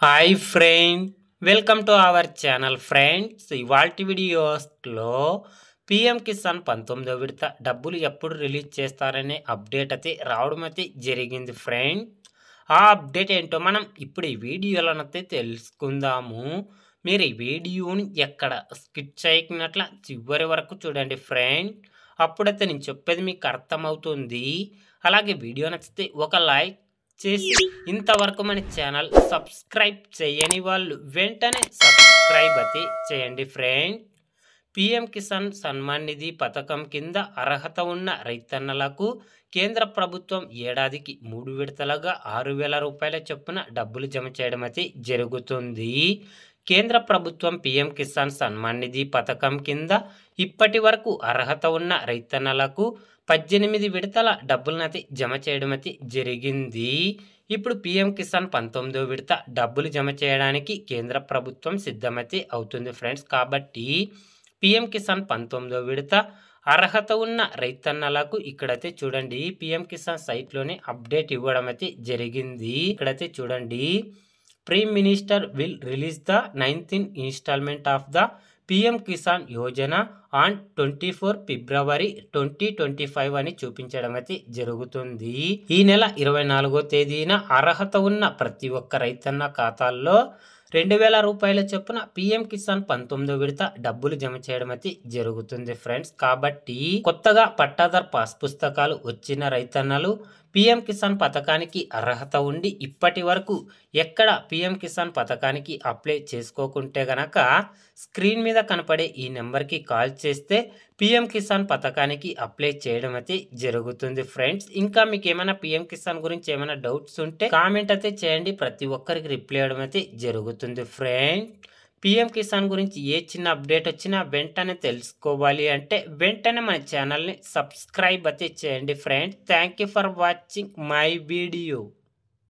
Hi friend, welcome to our channel friends. ఇవాల్టి వీడియోస్లో PM Kisan 19వ విడత డబ్బులు ఎప్పుడు రిలీజ్ చేస్తారనే అప్డేట్ అయితే రావడం అయితే జరిగింది ఫ్రెండ్. ఆ అప్డేట్ ఏంటో మనం ఇప్పుడు ఈ వీడియోలోనైతే తెలుసుకుందాము. మీరు ఈ వీడియోని ఎక్కడ స్కిప్ చేయకున్నట్ల చివరి వరకు చూడండి ఫ్రెండ్. అప్పుడైతే నేను చెప్పేది మీకు అర్థమవుతుంది. అలాగే వీడియో నచ్చితే ఒక లైక్ చేసి ఇంతవరకు మన ఛానల్ సబ్స్క్రైబ్ చేయని వాళ్ళు వెంటనే సబ్స్క్రైబ్ అయితే చేయండి ఫ్రెండ్. పిఎం కిసాన్ సన్మాన్ నిధి పథకం కింద అర్హత ఉన్న రైతన్నలకు కేంద్ర ప్రభుత్వం ఏడాదికి 3 విడతలుగా 6,000 రూపాయల చొప్పున డబ్బులు జమ చేయడం అయితే జరుగుతుంది. కేంద్ర ప్రభుత్వం పిఎం కిసాన్ సన్మాన్ నిధి పథకం కింద ఇప్పటి వరకు అర్హత ఉన్న రైతన్నలకు 18 విడతల డబ్బులనైతే జమ చేయడం అయితే జరిగింది. ఇప్పుడు పిఎం కిసాన్ 19వ విడత డబ్బులు జమ చేయడానికి కేంద్ర ప్రభుత్వం సిద్ధమైతే అవుతుంది ఫ్రెండ్స్. కాబట్టి పిఎం కిసాన్ 19వ విడత అర్హత ఉన్న రైతన్నలకు ఇక్కడైతే చూడండి, పిఎం కిసాన్ సైట్లోనే అప్డేట్ ఇవ్వడం అయితే జరిగింది. ఇక్కడైతే చూడండి, prime minister will release the 9th installment of the PM Kisan Yojana on 24 February 2025 అని చూపించడం అయితే జరుగుతుంది. ఈ నెల 24వ తేదీన అర్హత ఉన్న ప్రతి ఒక్క రైతన్న ఖాతాల్లో 2,000 రూపాయల చొప్పున పిఎం కిసాన్ 19వ విడత డబ్బులు జమ చేయడం అయితే జరుగుతుంది ఫ్రెండ్స్. కాబట్టి కొత్తగా పట్టాదార్ పాస్ పుస్తకాలు వచ్చిన రైతన్నలు పిఎం కిసాన్ పథకానికి అర్హత ఉండి ఇప్పటి వరకు ఎక్కడ పిఎం కిసాన్ పథకానికి అప్లై చేసుకోకుంటే గనక స్క్రీన్ మీద కనపడే ఈ నెంబర్కి కాల్ చేస్తే పిఎం కిసాన్ పథకానికి అప్లై చేయడం అయితే జరుగుతుంది ఫ్రెండ్స్. ఇంకా మీకు ఏమైనా పిఎం కిసాన్ గురించి ఏమైనా డౌట్స్ ఉంటే కామెంట్ అయితే చేయండి, ప్రతి ఒక్కరికి రిప్లై ఇవ్వడం అయితే జరుగుతుంది ఫ్రెండ్. పిఎం కిసాన్ గురించి ఏ చిన్న అప్డేట్ వచ్చినా వెంటనే తెలుసుకోవాలి అంటే వెంటనే మన ఛానల్ని సబ్స్క్రైబ్ అయితే చేయండి friend. Thank you for watching my video.